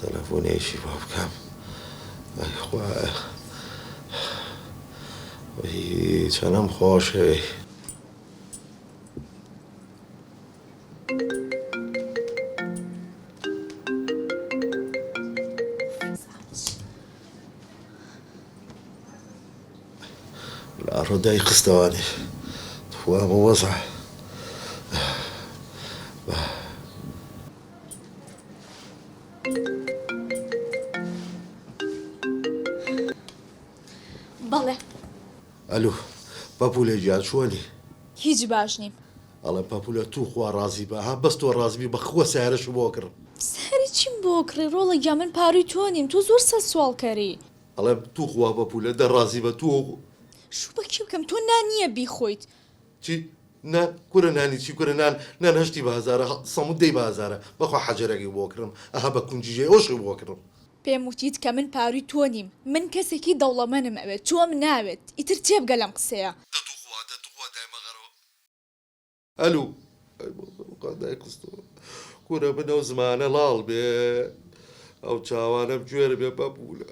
تەلەفۆنێکی بۆ بکەم ئەی خوایە چەنەم خۆشێ لە ڕۆدای خستەوانێ توامە وەزع بەڵێ ئەلو پەپولێ گیان چۆنی هیچ باش نیم ئەڵێ پەپولە تو خوا ڕازی بە ها بەس تۆ ڕازبی بە خۆ سیارەش بۆ کڕم سەری چیم بۆ کڕی ڕۆڵە گیا من پاروی تۆ نیم تۆ زۆر سە سوالکەری ئەڵێ تو خوا پەپولە دەڕازی بە تۆ شو بەکی بکەم تۆ نانییە بیخۆیت چی نان کورە نانی چی کورە نان هەشتی بازارە سەموو دەی بازارە بەخوا حەجەرەکەی بۆ کڕم ئەها بە کونجیژێ ئەوشی بۆ کڕم پێم وتیت کە من پاروی تۆ نیم من کەسێکی دەوڵەمەنم ئەوێت تۆم ناوێت ئیتر تێبگە لەم قسەیە دەتوخوا دایمەغەرەوە ئەلو دای قستەوە کورە بنەو زمانە لاڵ بێ ئەو چاوانەم گوێر بێ پەپولە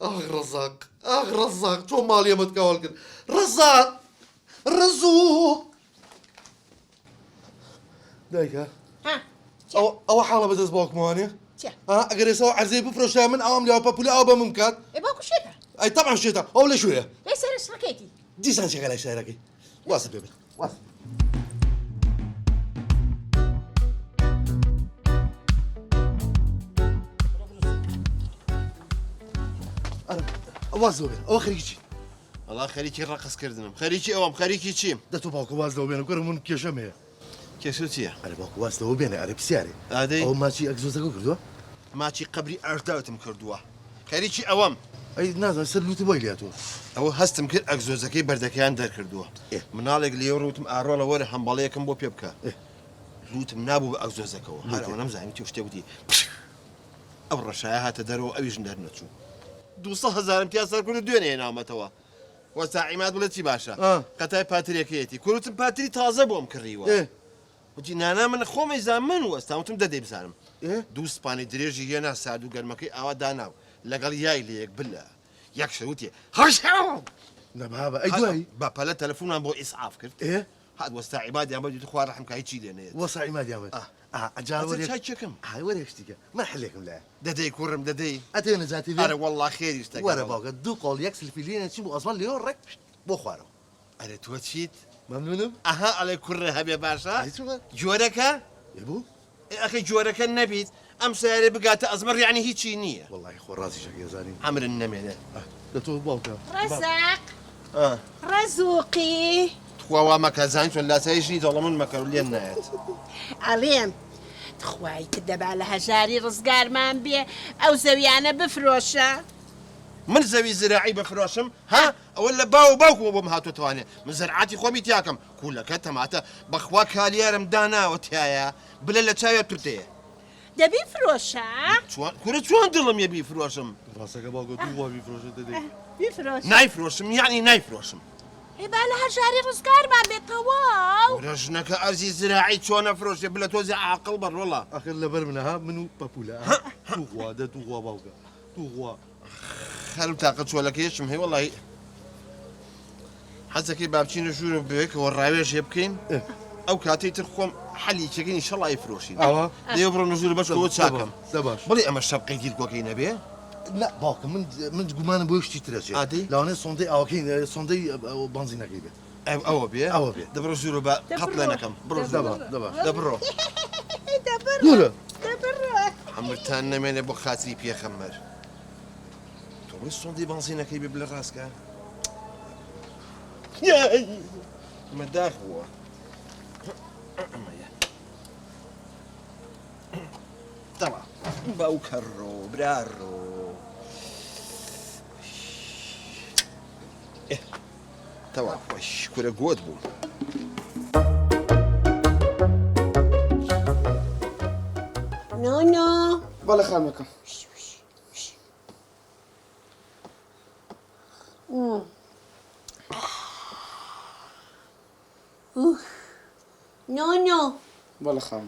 ئاخ ڕەزاق تۆ ماڵی ئەمەت کاوەڵ کرد ڕەزاق ڕزوو دایکە ئەوە حاڵە بەدەست باوکمانێ ئەگەر ئێستا عەرزەی بفرۆشتای من ئەوم لێوە پەپولە ئەو بە من بکات باوکو شێتە ئەی تەبعا شێتە ئەو لە شوێیە لێ سەر سڕەکەیتی دیسان چێکە لای شارەکەی واسە پێ بن واسە واز لەو بێن ئەوە خەریکی چی والله خەریکی ڕەقسکردنم خەریکی ئەوم خەریکی چیم دەتۆ باوکە واز لەو بێنە گەڕ من کێشەم هەیە کێشە چییە ئەرە باوکە واز لەوە بێنە ئەرە پرسیارێ ئادەی ئەو ماچی ئەگزۆزەکە کردووە ماچی قبری ئەرداوتم کردووە خەریکی ئەوەم ئەی نازانم سەر لوتی بۆی لاتۆ ئەوە هەستم کرد ئەگزۆزەکەی بەردەکەیان دەرکردووە مناڵێک لێ ڕوتم ئاڕۆڵە وەرە هەمبەڵەیەکم بۆ پێ بکە لوتم نابوو بە ئەگزۆزەکەەوە هەرەوە نەمزانانی تێ شتێ ئەو ڕەشایە هاتە دەرەوە ئەویش دەرنەچوو 200,000 پیا سەرکرد و دوێنێ نامەتەوە وەستا عیماد بڵێت چی باشە قەتای پاترێکەیەتی کوروتم پاتری تازە بۆم کڕیوە وتی نانا من خۆمەی زانمن وەستاوتم دەدەی بزانم دوو سپانی درێژی هێنا سارد و گەرمەکەی ئاوا داناو لەگەڵ یای لە یەک بلە یەک شەوتی هەشاو نەبابە ئەی دوایی باپەلە تەلەفۆنان بۆ ئیسعاف کرد هات وەستا عیمادیان بە خوا ڕەحم کە هیچی دێنێت وەسا عیمادیان چای چەکەم های وەرێشتیکە من حلێکم لایە دەدەی کوڕم دەدەی ئەتێ نەجاتی ئەرە وەڵڵا خێریش وەرە باوکە دوو قۆڵ یەک سلفیلینە چی بۆ ئەسمان لێەوە ڕێک بۆ خوارەوە ئەرە تۆ چیت مەمنونم ئەها ئەڵێ کوڕە هەبێ باشە جۆرەکە بوو ئەخی جۆرەکە نەبیت ئەم سیارێ بگاتە ئەزمەر یعنی هیچی نییە وەڵی خۆ ڕاستی شەکێزانین ئەمرن نەمێنێ دەتۆ باوکە ڕەزاق ڕەزووقی خواوا مەکەزان چۆن لاسایشی دەڵەمون مەکەرو لێن نایەت ئەڵێم تخوای کە دەبا لە هەژاری ڕزگارمان بێ ئەو زەویانە بفرۆشە من زەوی زراعی بفرۆشم ها ئەوە لە باو باوکەوە بۆم هاتوتوانێ من زەرعاتی خۆمی تیاکەم کوولەکە تەماتە بەخوا کالیارم داناوە تایە بلە لە چاوێ تورتەیە دەبی فرۆشە کورە چۆن دڵم یە بیفرۆشم ڕاستەکە باوکە دوو وا بیفرۆشە دەدەی بیفرۆش نایفرۆشم یعنی نایفرۆشم هێبا لە هەژاری ڕزگارمان بێتەوە ڕژنەکە ئەرزی زراعی چۆنە فرۆشێ بلە تۆزی عاقڵ بەڕۆڵە ئەخر لەبەر منەها من و پەپولە توخوا دە توخوا باوکە توخوا خەرم تاقە چۆلەکەیشم هەی وەڵی حەزەکەی بابچینە ژوورە بوێکەوە ڕاوێژ هێ بکەین ئەو کاتەی تر خۆم حەلی چەکەی شەڵی فرۆشین لێ بڕۆ نەژوور بەشەوە چاکەم دەباش بڵێ ئەمە شەبقەی دیرکۆکەی نەبێ لا باوکە من گومانم بۆ شتی ترەچێت لەوانێت سۆندەی ئاوەکەی سۆندەی بنزینەکەی بێت ئەوە بێ ئەوە بێت دەبڕۆ ژوورە بە قەت لە نەکەم بڕۆ دەبڕۆ هەمرتان نەمێنێ بۆ خاتری پێخەمەر تۆ سۆندەی بنزینەکەی بێ بلە ڕاستکە مەداخەوە تەوا باو کەڕۆ برارۆ تەوا خۆش کورە گۆت بوو نۆنۆ بەڵێ خانمەکەم نۆنۆ بەڵێ خانم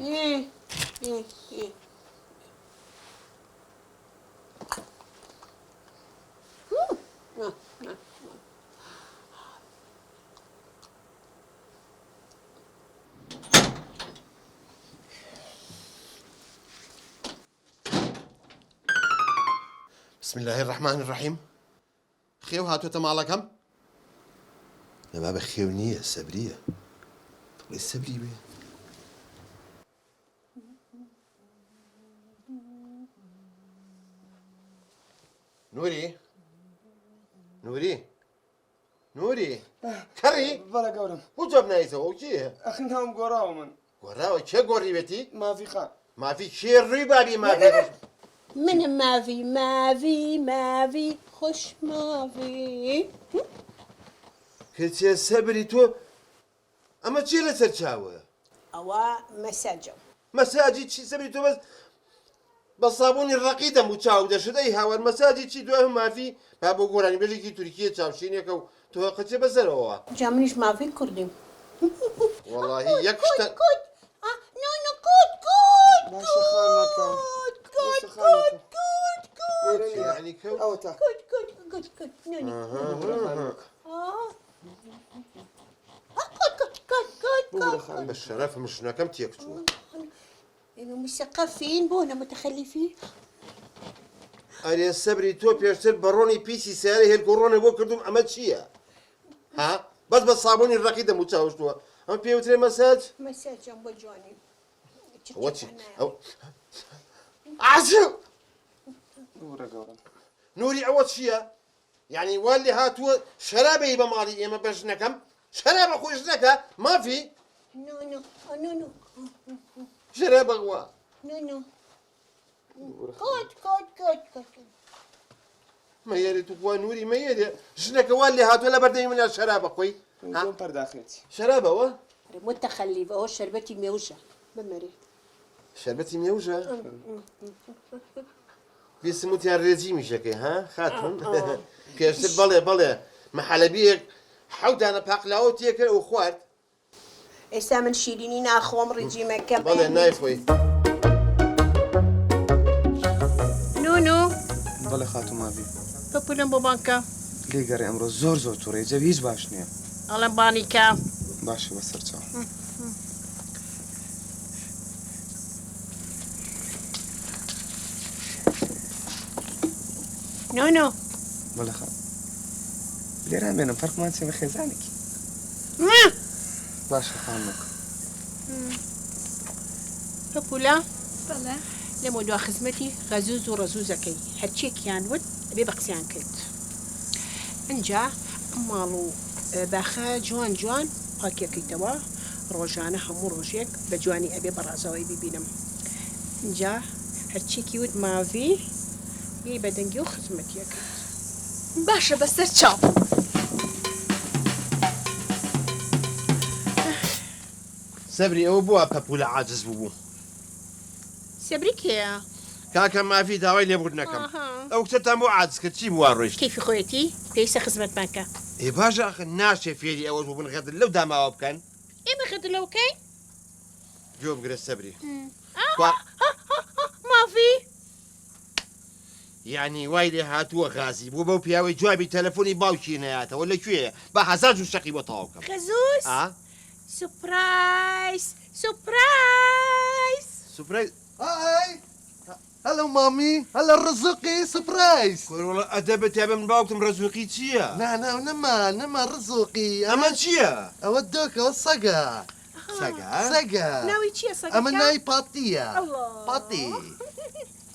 بسم الله الرحمن الرحيم خيو هاتو مالكم لا بابا خيو نية سبرية طب السبري بيه نوري نوري نوري كري بلا قولم وجب نايسه وشيه اخنهم قراو من وراو شي قوري بيتي ما في خان ما في شي الربابي ما في من ما في خوش ما في كنت يا سبري تو اما تشي لسر شاوه أوا مساجم مساجد شي سبري تو بالصابون الرقيدة متشاو ده شدي هاو المساجد شي دوهم ما في بابو قراني بيجي كي تركيا تشاوشين يكو تو قتش بزر هو جامنيش ما في كردم والله يكشت كود نو كود ماشي خانك ماشي خانك يعني كو او تا كود نو بورا خانك بالشرف مش كم تيكتو مثقفين بونا متخلفين أري السبري تو بيرسل بروني بيسي ساري هي الكورونا بو كردوم عمل شيء ها بس بالصابون الرقيدة متشاوشتوا أما بيوتري مساج مساجم بجواني واتشي أو عزو بورا قولم نوري عوض شيء يعني واللي هاتوا شرابة يبقى مالي إما بجنكم شرابة خوش نكا ما في نو شرابة غوا نو كود ما يري تقوى نوري ما يري شنك واللي هاتوا لا بردي من الشرابة خوي نقوم برداخلتي شرابة وا متخلف أهو شربتي ميوشة بمري شربتي ميوجة بيسموتي الريزيمي شكي ها خاتم كيرسل بلي محلبيك حوت أنا باقلاو تيكل وخوارد إسا من شيريني ناخوم رجيمة كم بلي نايفوي نونو بلا خاتو ما في بپولم بابانكا لي قري امرو زور توري جاب هیچ باش نییە ألم بانيكا باشه بەسەر چاو نونو بلا خات لێران بێنم فەرقمان چێ بە خێزانێکی باشه خانووک بپولا بەڵێ لما دوا خزمتي غزوز ورزوزكي هاتشيك يانود أبي بقسيان كنت انجا مالو باخا جوان باكيكي توا روجانا همو روجيك بجواني أبي برازوي ببينم انجا هاتشيك يود مافي يبدنجي وخزمتي كنت باشە بەسەر چاو سبري أو بوا بابولا عاجز بوو سبريكيا كاكا ما في داوي اللي بودناكم أها. أو كنت مو عاجز كتشي بواروش كيف خويتي ليس خزمة بانكا إيه باجا أخي الناس فيدي أول بون غد لو داما كان إيه بخد لو كي جوب قرا سبري ما في يعني وايلي هاتوا غازي بو بياوي جوابي تلفوني باوشي نياتا ولا شوية بحزاج وشقي بطاوكم خزوس سبرايز سبرايز هاي هلا مامي هلا الرزقي سبرايز قول والله أدبت يا من باوكتم رزوقي تشيا نما رزقي أما تشيا اودوك الصقا ساقا صقا ناوي تشي صديقة اما ناي باتيا الله. باتي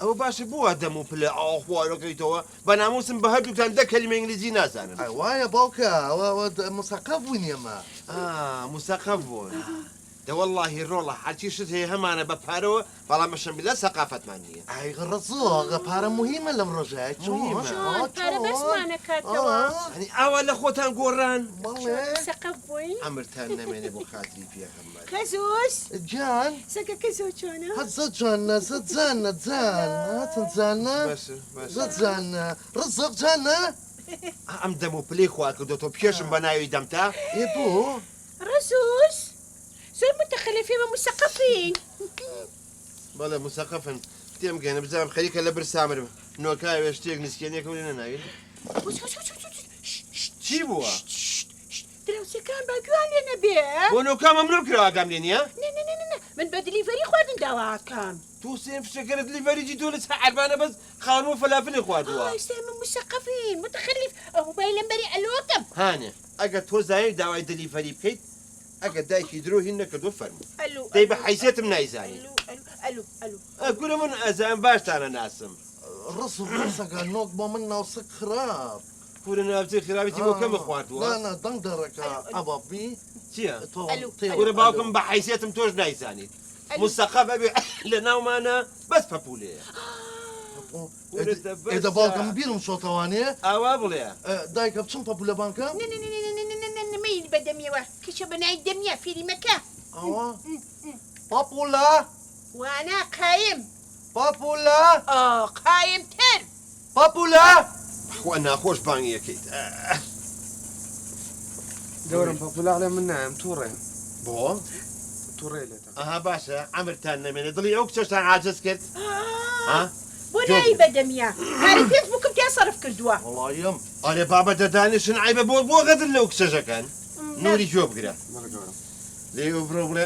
أو باش بو دمو بلا أخوة لقيتوا بناموس بهدو كان ده كلمة إنجليزي نازل ايوا يا بوكا مثقف وين يما مثقفون ده والله الرولا حالتي شت هي هم أنا ببارو فلا مشان بلا ثقافة مانية اي غرزوغ بارا مهمة لمرجعك مهمة. شلون ترى بس ما نكاتوا يعني أول أخوتان قران والله سقفوي عمرتان نميني بو خاطري فيها خمال خزوس جان سقا كزوجونا هات جانا زانا تنزانا بس زانا رزق جانا أم دمو بلي خواك دوتو بيشم بنايو دمتا يبو رزوس زول متخلفين ومثقفين بلا مثقفا تيم كان بزام خليك لبر سامر نوكاي واشتيك نسكيني كوننا نايل شي بوا دروسي كان باقوالي نبيه ونوكا ممنوع كرا قام لينيا لا من بە دلیڤەری خواردن داواکەم تو سێم فشەکەرت لیڤەریجی تۆ لە عربانە بەس خاون و فەلافلی خواردووە ئێستا من مسەقەفین متخلف ئەو موبایلم بەری ئەلۆکەم هانێ ئەگەر تۆ زانیت داوای دلیڤەری بکەیت ئەگەر دایکی درۆ هین نەکردو فەرموو ئەلو دەی بە حیزێتم نایزانی ئەلو گورە من ئەزان باشتانە ناسم ڕسم ڕسەکە نۆک بۆ من ناوسک خراپ پورە ناوچەی خراپەتی بۆ کەمە خواردووە نا دەنگ دەڕەکە ئەبابی چییە؟ ئەلو. گورە باوکم بە حیزێتم تۆش نایزانیت مستەقە بەبێ لە ناومانە بەس پەپولەیە ئێدە باڵکەم بیرم چۆتەوانێ ئاوا بڵێ دایکە بچم پەپولە بانکە نمەین بەدەمیەوە کچە بەنای دەمیە فیلمەکە ئەوە پاپولە وانە قایم پاپولە قایم تر پاپولە خوا ناخۆش بانگی یەکەیت گەورم پەپولاڵێ من نایم تووڕێ بۆ؟ تووڕێ لێتە ئەها باشە ئەمرتان نەمێنێ دڵی ئەو کچەشتان عاجز کرد بۆ نایی بەدەمیە هەری پێت بکم تا سەرف کردووە وڵایم ئەرێ بابە دەدانیشن عیبە بۆ غەدر لەو کچەژەکەن نوری جۆ بگرە بەڵێ گەورم لێ بڕۆ بڵێ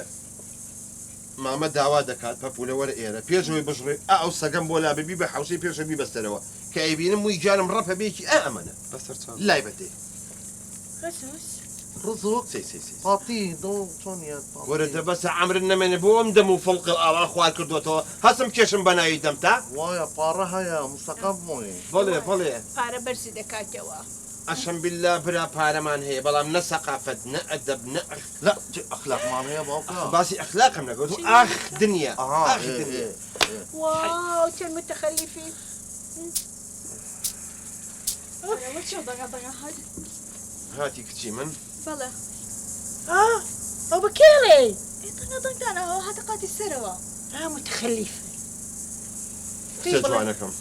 مامە داوا دەکات پەپولە وەرە ئێرە پێشەوەی بژڕێ ئەو سەگەم بۆ لا ببی بە حوسەی پێشە بیبەستەرەوە کە ئەیبینم مووی جانم ڕەپە بێکی ئەمەنە بەسەر چاو لای بەدێ ڕزۆک سەی پاپی دڵ چۆنیە وەرە دەبەسە عەمرن نەمێنێ بۆ ئەم دەم و فڵق ئاوا خوار کردوەوە هەستم کێشم بەناوی دەمتا وایە پارە هەیە مستەقەم بۆی بەڵێ بەڵێ پارە بەرسی دەکاتەوە ئەشەم بالله برا پارەمان هەیە بەڵام نە سەقافەت نە ئەدەب نە لا ئەخلاقمان هەیە باوکە باسی ئەخلاقم نەگەوت و ئاخ دنیا ئاخ دنیا واو چەند متخەلیفی هاتی کچی من بەڵێ ئەو بکێڵێ ئێتەنە دەنگدانەوە هاتە قاتی سەرەوە متخەلیف چه جوانەکەم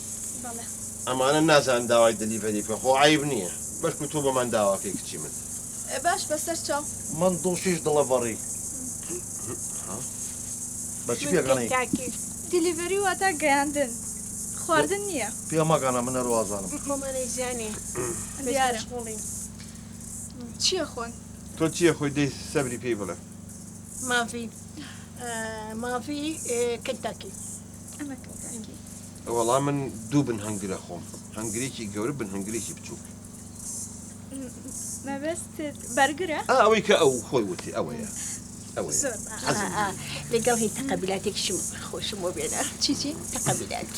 بەڵێ ئەمانە نازان داوای دلیڤەری بکە خۆ عیب نییە بەشکو تۆ بەمان داواکەی کچی من باش بەسەر چاو من دڵ شیش دڵەڤەڕی بەچی پێگەنەی دیلیڤەری واتە گەیاندن خواردن نییە پێمەگەنە منە ڕوازانم خۆمانەی زیانێ دیارە چییە خۆن تۆ چییە خۆی دەی سەبری پێی بڵێ مافی کنتاکی ئەمە کەوتانگی وەڵام من دوو بن هەنگرە خۆم هەنگرێکی گەورە بن هەنگرێکی بچوو مەبەستت بەرگرە ئەوەی کە ئەو خۆی وتی ئەوەیە ئەوەیە زۆر لەگەڵ هی تەقەبیلاتێکشم خۆشم بۆ بێنە چیچی تەقەبیلات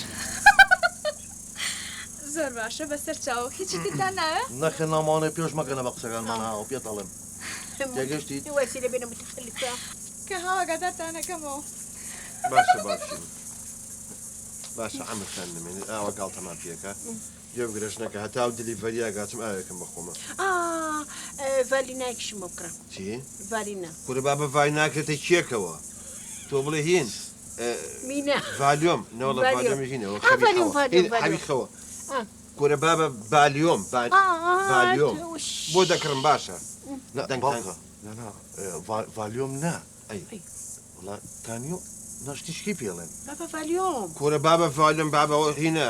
زۆر باشە بەسەر چاو هیچی ترتان ناوێ نەخێ نامانێ پێش مەگەنە بە قسەکانمانەوە پێ دەڵێم تێگەشتی وەسی لە بێنە متخەلیفە کە هاواگادارتانەکەمەوە باشە باشە ئەمەتان نمێنێت ئاوە گاڵتەمان پێکە گوێبگرێژنەکە هەتا و دلیڤەریە گاچم ئاوێکم بەخۆمە ڤالینایکشم بۆ بکڕم چی؟ ڤالینە کورە بابە ڤای ناکرێتە کێکەوە تۆ بڵێ هین مینە ڤالیۆم نەوەڵە ڤالیۆمی هینەوە حەبیخەوە کورە بابە بالیۆم بالیۆم بۆ دەکڕم باشە باوکە ڤالیۆم نا ئەی وڵا تانیۆ ناشتیشکی پێڵێن بابە ڤالیۆم کورە بابە ڤالیۆم بابە هینە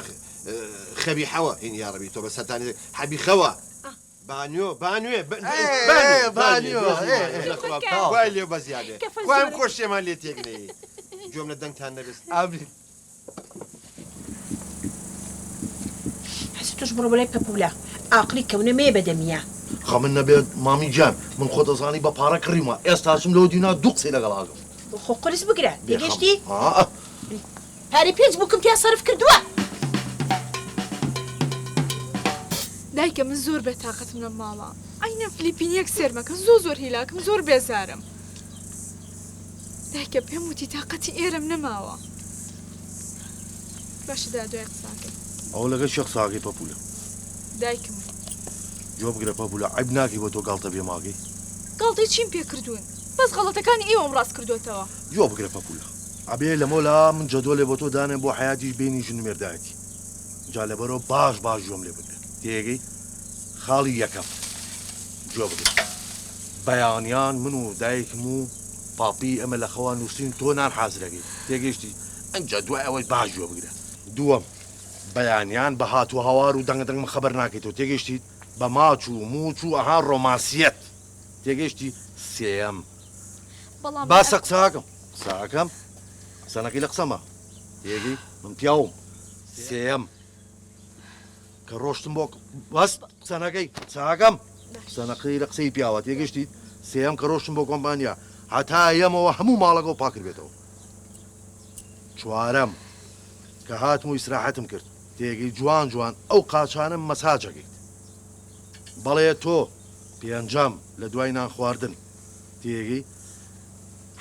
خەبیحەوە هین یاڕەبی تۆ بە سەتانی حەبیخەوە بانیۆ بانوێ وای لێ بە زیادێ وایم خۆشیێمان لێ تێکنەیە جۆم لە دەنگتان نەبست ئابری حەس تۆش بڕۆ بەلای پەپوولە ئاقلی کەونە مێ بەدەمیە خە من نەبێت مامی جان من خۆ دەزانی بە پارە کڕیمە ئێستاشم لەو دینا دوو قسەی لەگەڵاگەم خۆ قرس بگرە دەگەشتی آه. پارەی پێنج بووکم پیا سەرف کردووە دایکە من زۆر بێتاقەتم لە ماڵە ئەینە فلیپینیەک سێرمەکە زۆر هیلاکم زۆر بێزارم دایکە پێم وتی تاقەتی ئێرەم نەماوە باشە دا دوای قساکەم ئەو لەگە شێخ ساگەی پەپولە دایکم جۆ بگرە پەپولە عیب ناکەی بۆ تۆ گاڵتە بێ ماگەی گاڵتەی چیم پێ کردوون بەس غەڵەتەکانی ئێوەم ڕاست کردوێتەوە جۆ بگرە پەپولە ئەبێ لە مۆلا من جەدۆلێ بۆ تۆ دانێ بۆ حیاتیش بینی ژن مێردایەتی جا لەبەرەوە باش جۆم لێ بگرە تێگەی خاڵی یەکەم جۆ بگرە بەیانیان من و دایکم و پاپی ئەمە لە خەوا نووسین تۆ نان حازرەکەی تێگەیشتی ئەنجا دوای ئەوەی باش جۆ بگرە دووەم بەیانیان بە هاتووە هەوار و دەنگدەنگ خەبەر ناکەیتەوە تێگەیشتی بە ماچ و موچ و ئەها ڕۆماسیەت تێگەیشتی سێەم بەڵام باسە قساکەم ساعەکەم سەنەکەی لە قسەمە تێگەی من پیاوم سێم کە ڕۆشتم بۆ بەست سەنەکەی ساعەکەم سەنەکەی لە قسەی پیاوە تێگەشتیت سێم کە ڕۆشتم بۆ کۆمپانیا هەتا ئێمەوە هەموو ماڵەکە و پاکرد بێتەوە چوارەم کە هاتم و ئیسراحەتم کرد تێگەی جوان جوان ئەو قاچانم مەساجەکەیت بەڵێ تۆ پێنجام لە دوای نان خواردن تێگەی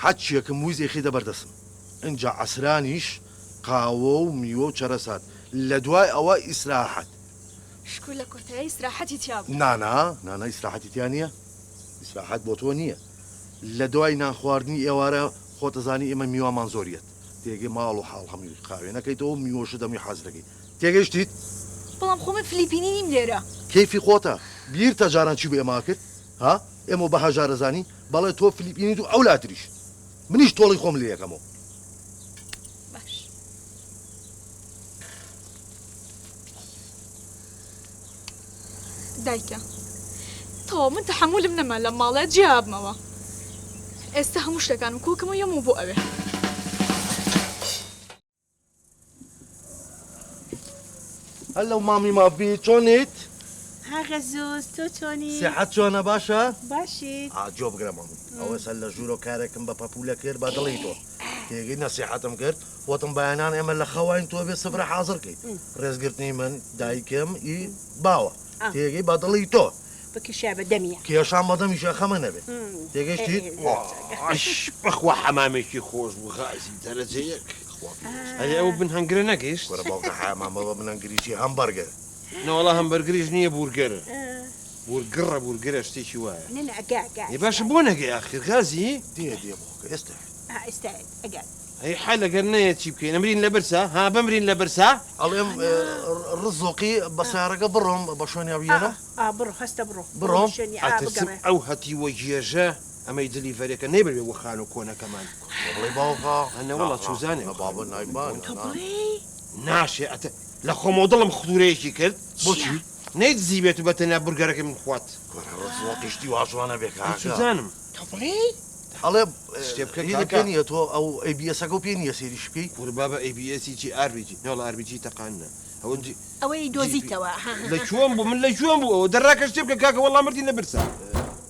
حەچیەکەم ویزێکی دەبەردەسم اینجا عسرانیش قاوە و میوە و چەرەسات لە دوای ئەوە ئیسراحەت شکو لە کۆتایی ئیسراحەتی تیاب نانا ئیسراحەتی تیان نییە ئیسراحەت بۆ تۆ نییە لە دوای نان خواردنی ئێوارە خۆتەزانی ئێمە میوەمان زۆریەت تێگەی ماڵ و حاڵ هەمووی قاوێنەکەیتەوە میوەشە دەمی حەزرەکەی تێگەشتیت بەڵام خۆمە فلیپینی نیم لێرە کەیفی خۆتە بیر تەجاران چی بۆ ئێمە کرد ها ئێمە بە هەژارەزانی بەڵێ تۆ فلیپینیت و ئەو لاتریش منیش تۆڵی خۆم لێ یەکەمەوە باش دایکە تەواو من تەحمولم نەما لە ماڵە جیابمەوە ئێستا هەموو شتەکانم کۆکەمە یەم و بۆ ئەوێ هەل لەو مامی مابی چۆنیت هاغە زۆز تۆ چۆنی سیحەت چۆنە باشە باشیت جۆ بگرەمە ئەوە سەر لە ژوورۆ کارێکم بە پەپولە کرد بە دڵی تۆ تێگەی نەسیحەتم کرد وەتم بەیانان ئێمە لە خەواین تۆ بێ سفرە حاضرکەیت ڕێزگرتنی من دایکم ئی باوە تێگەی بە دڵی تۆ بکشا بە دەمیە کێشان بەدەمیشە خەمە نەبێت تێگەشتیت بەخوا حەمامێکی خۆش بوو غازی دەرەجەیەک ئەلێ ئەو بن هەنگرە نەگەیشت وەرە باوکە حامامەوە منەنگریشی هەمبەرگەر نەوەڵا هەمبەرگریش نییە بورگەرە بورگەرە شتێکی وایە نەنە ئەگا ێ باشە بۆ نەگەی ئاخر غازی دێ بۆکە ئێستا ئێستا ئەگا ئەی حال لەگەر نەیە چی بکەین ئەمرین لە برسا ها بمرین لە برسا ئەڵێم ڕزۆقی بە سارەکە بڕۆم بە شوێنیا بێنە بڕۆ هەستە بڕۆم ئەو هەتی وەگیێژە ئەمەی دلیڤەرێکە نەیبێ وەخان و کۆنەکەمان بڵێ باوکە هەنەوەڵە چوزانێ بابە نایبان ناشێ ئەتە لە خۆمەوە دڵم خودورەیەکی کرد بۆچی نەیت زیبێت و بەتەنیا بورگەرەکە من خوات ڕزۆقیشتی واشوانە بێکار چوزانم ئەڵێ شتێ بکە پێ نییە تۆ ئەو ئەیبیەسەکە و پێ نییە سێریش بکەی قوربابە ئەیبیەسی چی ئاربیجی نەوەڵ ئاربیجی تەقانە ئەوەنجی ئەوەی دۆزیتەوە لە کوێم بوو من لە کوێم بوو ئەوە دەڕاکە شتێ بکە کاکە وەڵام مردی نەبرسا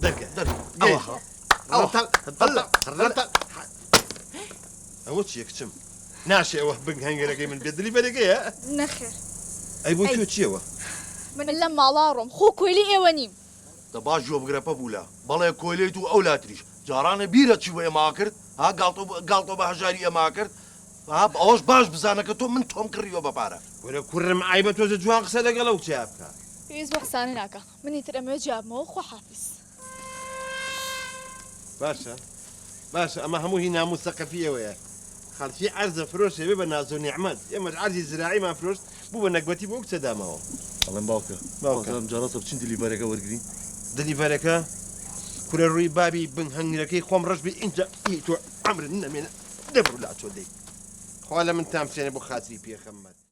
دەرکە ئەوە چیە کچم ناشێ ئەوە بنگ هەنگەرەکەی من بێت دلیڤەرەکەیە نەخێر ئەی بۆ تۆ چیەوە من لە ماڵا ڕۆم خۆ کۆیلی ئێوە نیم دە باش جۆ بگرە پەبوولا بەڵێ کۆلێت و ئەو لاتریش جارانە بیرە چی بۆ ئێما کرد ها گاڵتۆ بە هەژاری ئەما کرد ئەوەش باش بزانە کە تۆ من تۆم کڕیوە بەپارە وەرە کوڕم ئایبە تۆزە جوان قسە لەگەڵ ئەو چیا بکە پێویست بە قسانە ناکە منی تر ئەمە جیابمەوە خۆ حافیز باشە ئەمە هەموو هی ناموس سەقەفیەوەیە خەڵکی عەرزە فرۆشێ بێ بە ناز و نیعمەت ئێمەش عەرزی زراعیمان فرۆشت بوو بە نەکبەتی بۆ کچە دامەوە ئەڵێم باوکە جارەتە بچین دلیڤەرەکە وەرگری دلیڤەرەکە کورە ڕووی بابی بنگ هەنگەکەی خۆم ڕەش بێ ئینجا تۆ ئەمرن نەمێنە دەبڕ لا چۆ دەی خوا لە من تامسێنە بۆ خاتری پێخەممەد